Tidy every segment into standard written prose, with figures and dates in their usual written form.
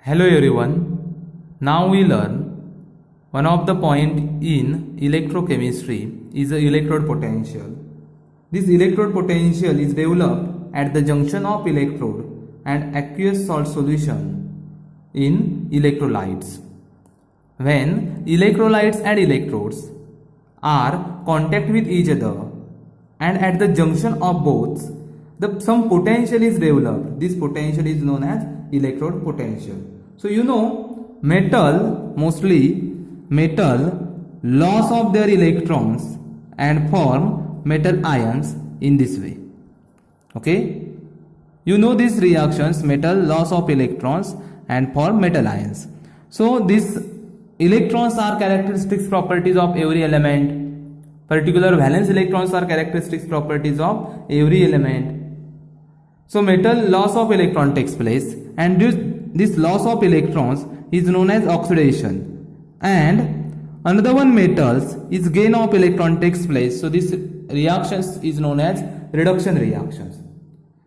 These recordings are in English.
Hello everyone. Now we learn one of the point in electrochemistry is the electrode potential. This electrode potential is developed at the junction of electrode and aqueous salt solution in electrolytes. When electrolytes and electrodes are contact with each other and at the junction of both some potential is developed. This potential is known as electrode potential. So you know mostly metal loss of their electrons and form metal ions in this way. Okay, you know these reactions, metal loss of electrons and form metal ions. So these electrons are characteristics properties of every element. Particular valence electrons are characteristics properties of every element. So metal loss of electron takes place, and this loss of electrons is known as oxidation, and another one metals is gain of electron takes place. So this reactions is known as reduction reactions.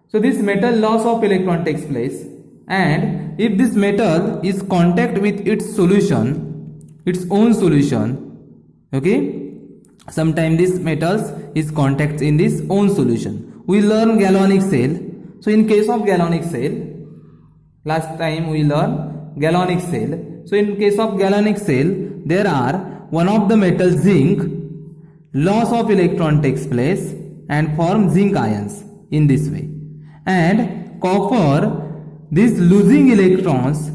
So this metal loss of electron takes place, and if this metal is contact with its solution, its own solution, okay, sometimes this metals is contact in this own solution. We learn galvanic cell. So in case of galvanic cell, last time we learned galvanic cell. So in case of galvanic cell, there are one of the metal zinc, loss of electron takes place and form zinc ions in this way. And copper, this losing electrons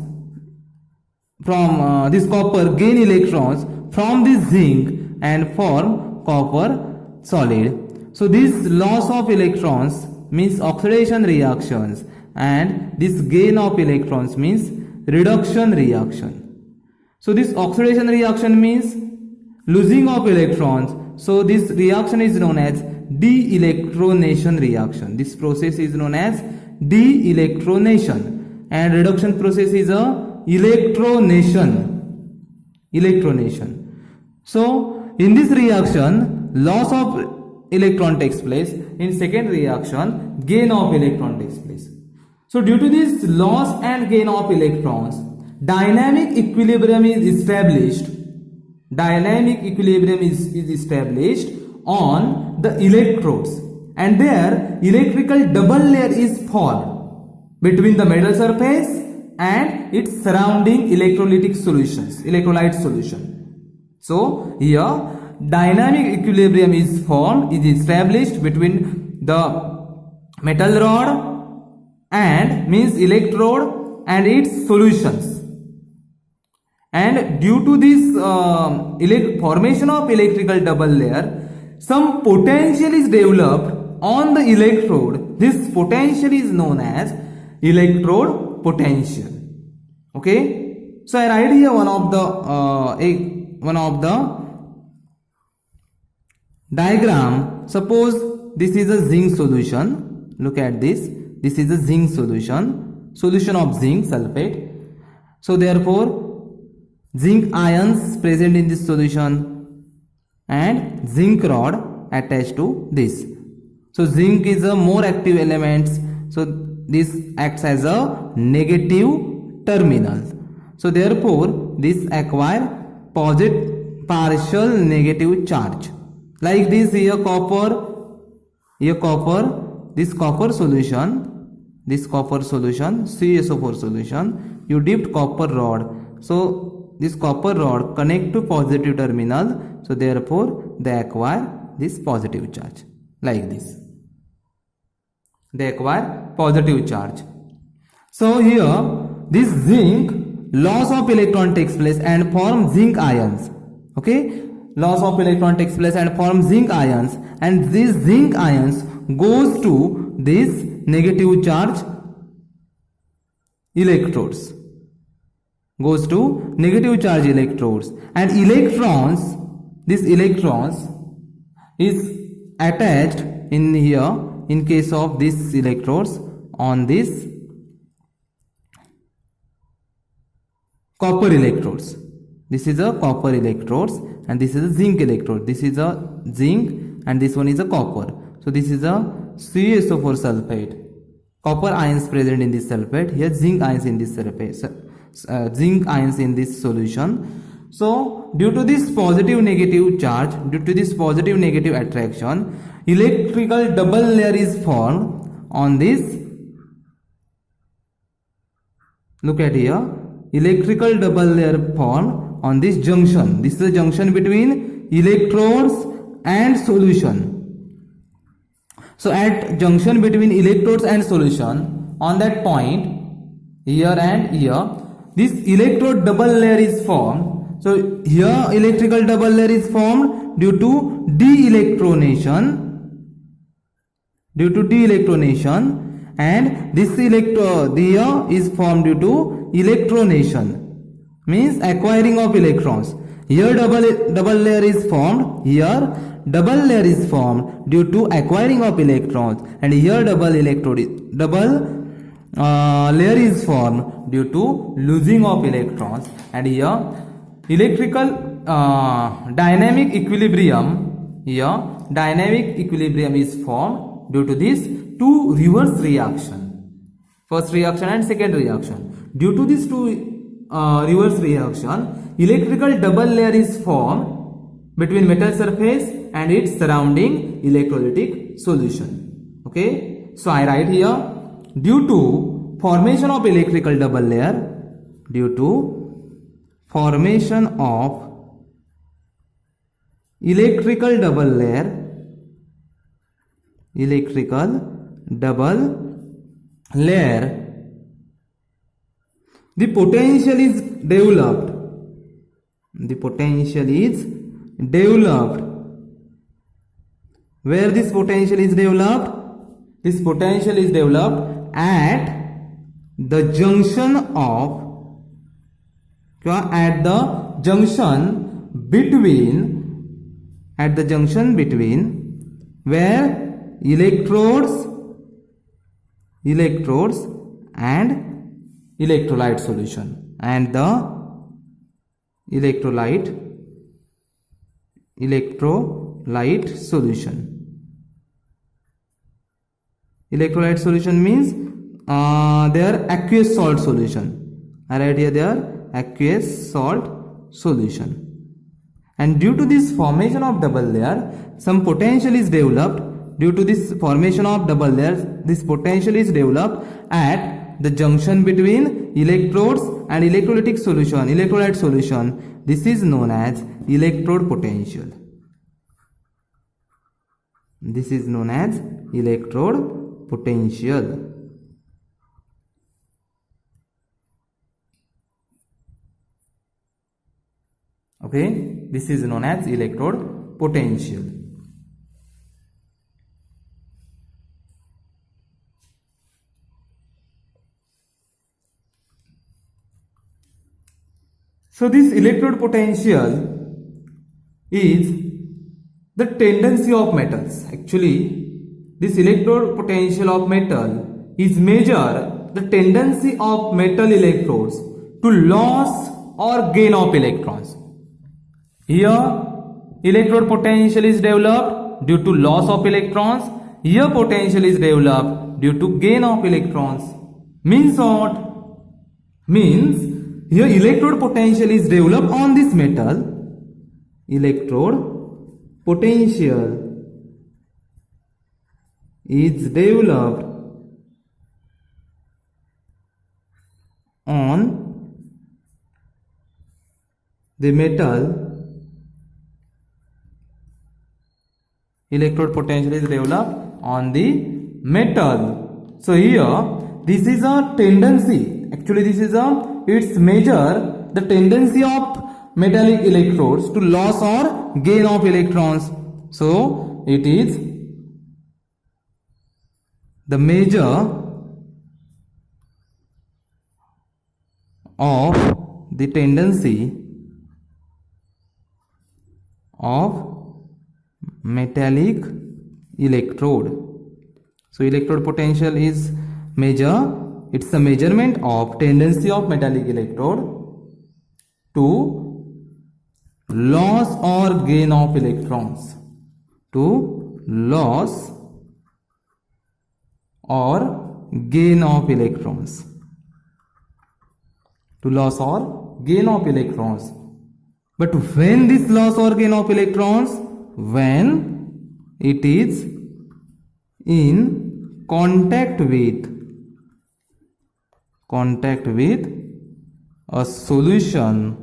from this copper gain electrons from this zinc and form copper solid. So this loss of electrons means oxidation reactions, and this gain of electrons means reduction reaction. So this oxidation reaction means losing of electrons. So this reaction is known as de-electronation reaction. This process is known as de-electronation, and reduction process is a electronation. So in this reaction, loss of electron takes place. In second reaction, gain of electron takes place. So due to this loss and gain of electrons, dynamic equilibrium is established. Dynamic equilibrium is established on the electrodes, and there electrical double layer is formed between the metal surface and its surrounding electrolytic solutions, electrolyte solution. So here dynamic equilibrium is formed, is established between the metal rod and means electrode and its solutions. And due to this formation of electrical double layer, some potential is developed on the electrode. This potential is known as electrode potential. Okay, so I write here one of the diagram. Suppose this is a zinc solution. Look at this. This is a zinc solution of zinc sulfate. So therefore zinc ions present in this solution and zinc rod attached to this. So zinc is a more active element. So this acts as a negative terminal. So therefore this acquire partial negative charge. Like this, here copper, this copper solution, CaSO4 solution, you dipped copper rod. So this copper rod connect to positive terminal. So therefore they acquire this positive charge. Like this, they acquire positive charge. So here this zinc loss of electron takes place and form zinc ions. Okay, loss of electron takes place and form zinc ions, and these zinc ions goes to this negative charge electrodes, and electrons, this electrons is attached in here in case of these electrodes on this copper electrodes. This is a copper electrodes and this is a zinc electrode. This is a zinc and this one is a copper. So this is a CaSO4 sulfate. copper ions present in this sulfate, here zinc ions in this sulfate, zinc ions in this solution. So due to this positive negative charge, due to this positive negative attraction, electrical double layer is formed on this. Look at here, electrical double layer formed on this junction. This is the junction between electrodes and solution. So at junction between electrodes and solution, on that point, here and here, this electrode double layer is formed. So here electrical double layer is formed due to de-electronation, and this here is formed due to electronation, means acquiring of electrons. Here double layer is formed, here double layer is formed due to acquiring of electrons, and here double layer is formed due to losing of electrons, and here electrical dynamic equilibrium, here dynamic equilibrium is formed due to this two reverse reaction, first reaction and second reaction. Due to these two reverse reaction, electrical double layer is formed between metal surface and its surrounding electrolytic solution. Okay, so I write here, due to formation of electrical double layer, due to formation of electrical double layer, the potential is developed. Where this potential is developed? This potential is developed at the junction between where electrodes and electrolyte solution, and the electrolyte solution. Electrolyte solution means they are aqueous salt solution. I write here they are aqueous salt solution. And due to this formation of double layer, some potential is developed. Due to this formation of double layers, this potential is developed at the junction between electrodes and electrolytic solution, electrolyte solution. This is known as electrode potential. This is known as electrode potential. Okay, this is known as electrode potential. So this electrode potential is the tendency of metals. Actually, this electrode potential of metal is measure the tendency of metal electrodes to loss or gain of electrons. Here electrode potential is developed due to loss of electrons. Here potential is developed due to gain of electrons. Means what? Means here electrode potential is developed on this metal. Electrode potential is developed on the metal. Electrode potential is developed on the metal. So here this is a tendency. Actually this is its measure the tendency of metallic electrodes to loss or gain of electrons. So it is the measure of the tendency of metallic electrode. So electrode potential is measure, it's a measurement of tendency of metallic electrode to loss or gain of electrons, to loss or gain of electrons. To loss or gain of electrons. But when this loss or gain of electrons? When it is in contact with a solution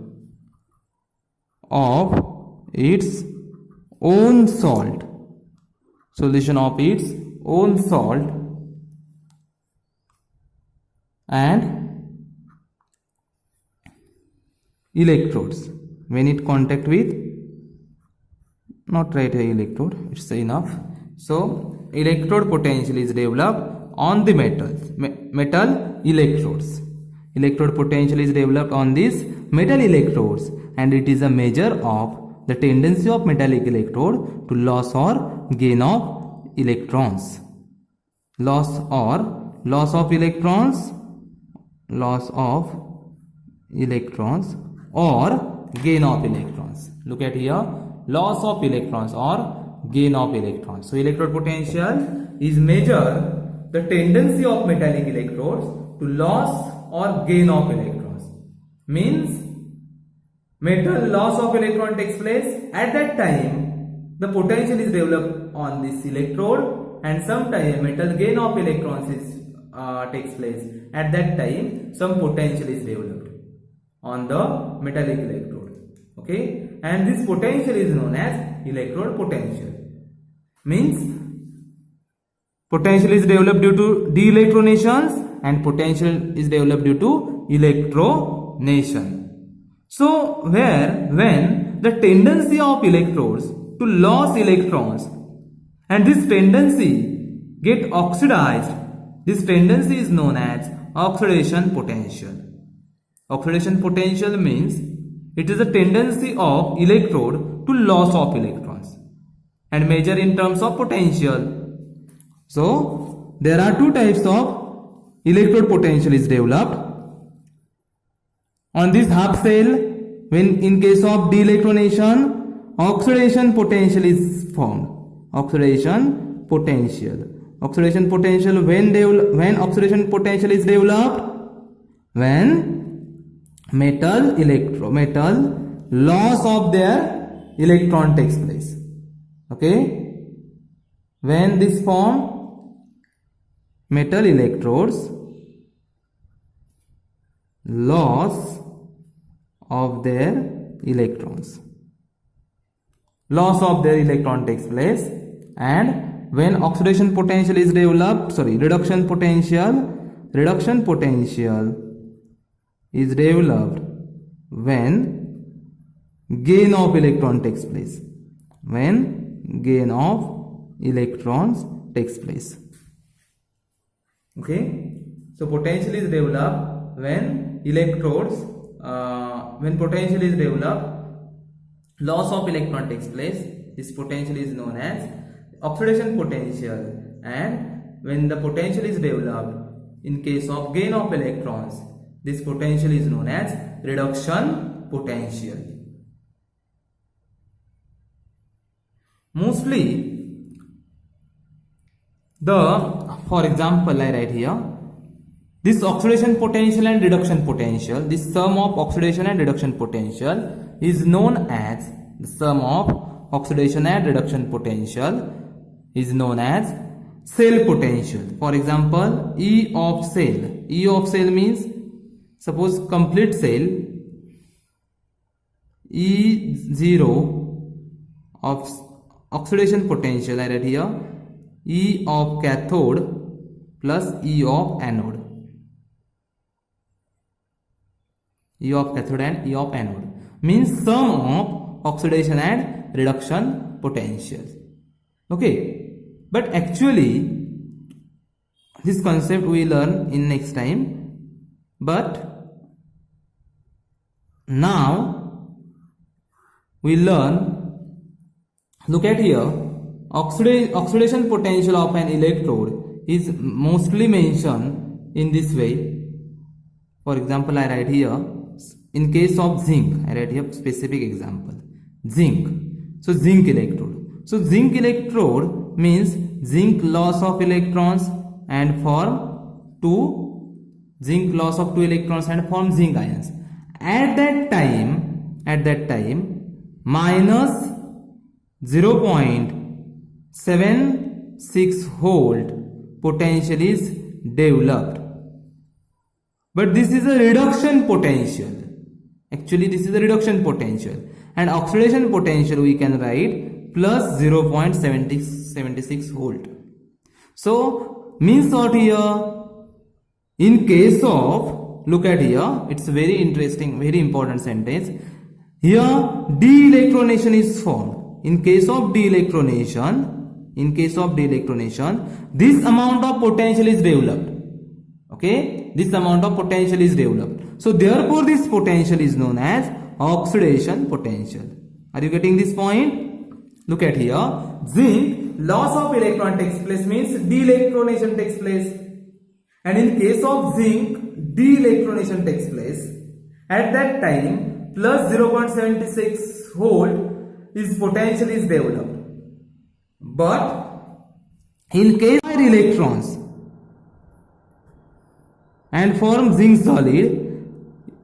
of its own salt. Solution of its own salt and electrodes. When it contact with, not write a electrode, it's enough. So electrode potential is developed on the metal electrodes. Electrode potential is developed on these metal electrodes, and it is a measure of the tendency of metallic electrode to loss or gain of electrons. Loss of electrons or gain of electrons. Look at here, loss of electrons or gain of electrons. So electrode potential is measure the tendency of metallic electrodes to loss or gain of electrons. Means metal loss of electron takes place, at that time the potential is developed on this electrode, and sometime metal gain of electrons takes place, at that time some potential is developed on the metallic electrode. Okay, and this potential is known as electrode potential. Means potential is developed due to de-electronations and potential is developed due to electronation. So when the tendency of electrodes to lose electrons and this tendency get oxidized, this tendency is known as oxidation potential. Oxidation potential means it is a tendency of electrode to loss of electrons and measure in terms of potential. So there are two types of electrode potential is developed. On this half shell, when in case of de-electronation, oxidation potential is formed. Oxidation potential when oxidation potential is developed, when metal loss of their electron takes place. Okay, when this form metal electrodes loss of their electrons, loss of their electron takes place, and when oxidation potential is developed, reduction potential is developed when gain of electron takes place, when gain of electrons takes place. Okay, so potential is developed when electrodes when potential is developed, loss of electron takes place. This potential is known as oxidation potential, and when the potential is developed in case of gain of electrons, this potential is known as reduction potential. Mostly for example, I write here this oxidation potential and reduction potential, this sum of oxidation and reduction potential is known as the sum of oxidation and reduction potential is known as cell potential. For example, E of cell means, suppose complete cell, E0 of oxidation potential, I write here E of cathode plus E of anode. E of cathode and E of anode means sum of oxidation and reduction potentials. Okay, but actually this concept we learn in next time, but now we learn, look at here, oxidation potential of an electrode is mostly mentioned in this way. For example, I write here, in case of zinc, I write here specific example, zinc. So zinc electrode. So zinc electrode means zinc loss of electrons and form zinc loss of 2 electrons and form zinc ions. At that time minus 0.76 volt potential is developed. But this is a reduction potential. Actually, this is a reduction potential. And oxidation potential we can write plus 0.76 volt. So, means what here? In case of, look at here, it's very interesting, very important sentence. Here, de-electronation is formed. In case of de-electronation, this amount of potential is developed. Okay, this amount of potential is developed. So therefore, this potential is known as oxidation potential. Are you getting this point? Look at here. Zinc loss of electron takes place means de-electronation takes place. And in case of zinc, de-electronation takes place. At that time, plus 0.76 volt is potential is developed. But in case of electrons and form zinc solid,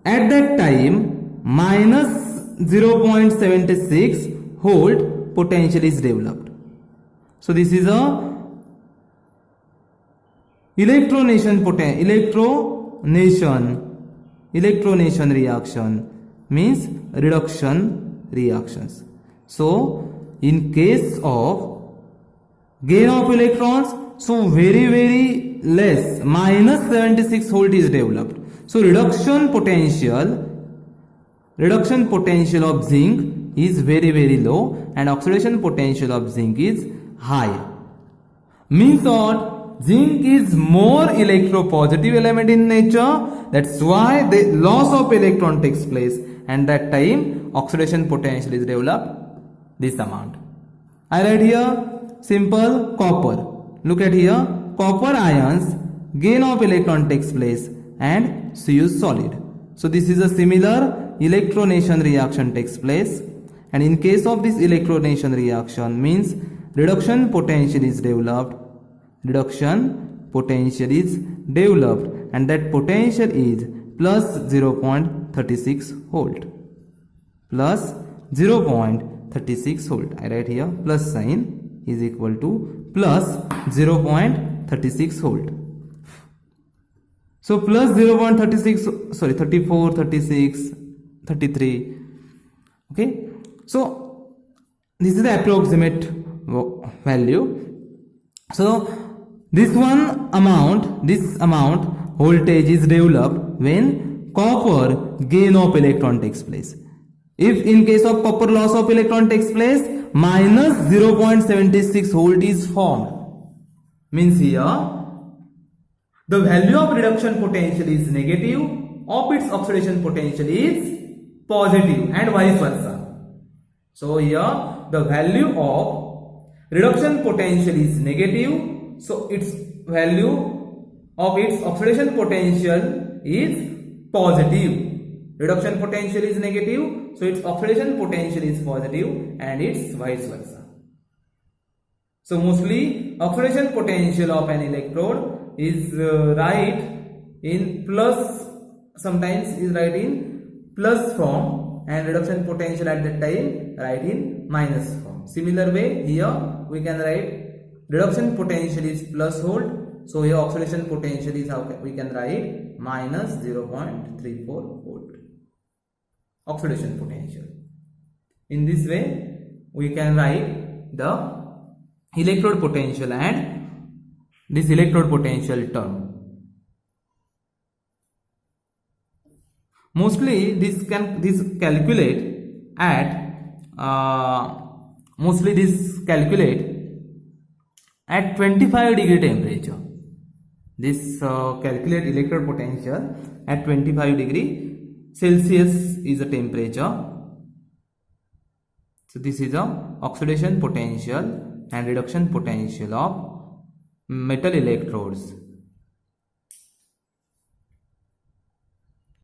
at that time minus 0.76 volt potential is developed. So this is a electronation reaction, means reduction reactions. So in case of gain of electrons, so very less, minus 76 volt is developed. So reduction potential of zinc is very low and oxidation potential of zinc is high. Means what? Zinc is more electropositive element in nature. That's why the loss of electron takes place, and that time oxidation potential is developed this amount. I write here simple copper. Look at here, copper ions gain of electron takes place and Cu solid. So this is a similar electronation reaction takes place, and in case of this electronation reaction means reduction potential is developed, and that potential is plus 0.36 volt. Plus 0.36 volt. I write here plus sign is equal to plus 0.36 volt. So plus 0.36, sorry, 34, 36, 33. Okay. So this is the approximate value. So this amount voltage is developed when copper gain of electron takes place. If in case of copper loss of electron takes place, minus 0.76 volt is formed. Means here the value of reduction potential is negative, of its oxidation potential is positive, and vice versa. So here the value of reduction potential is negative, so its value of its oxidation potential is positive. Reduction potential is negative, so its oxidation potential is positive, and it's vice versa. So mostly oxidation potential of an electrode is write in plus, sometimes is write in plus form, and reduction potential at that time write in minus form. Similar way here we can write reduction potential is plus volt, so here oxidation potential is how we can write minus 0.34 volt. Oxidation potential. In this way we can write the electrode potential and this electrode potential term. Mostly this calculate at 25 degree temperature. This calculate electrode potential at 25 degree Celsius is the temperature. So this is the oxidation potential and reduction potential of metal electrodes.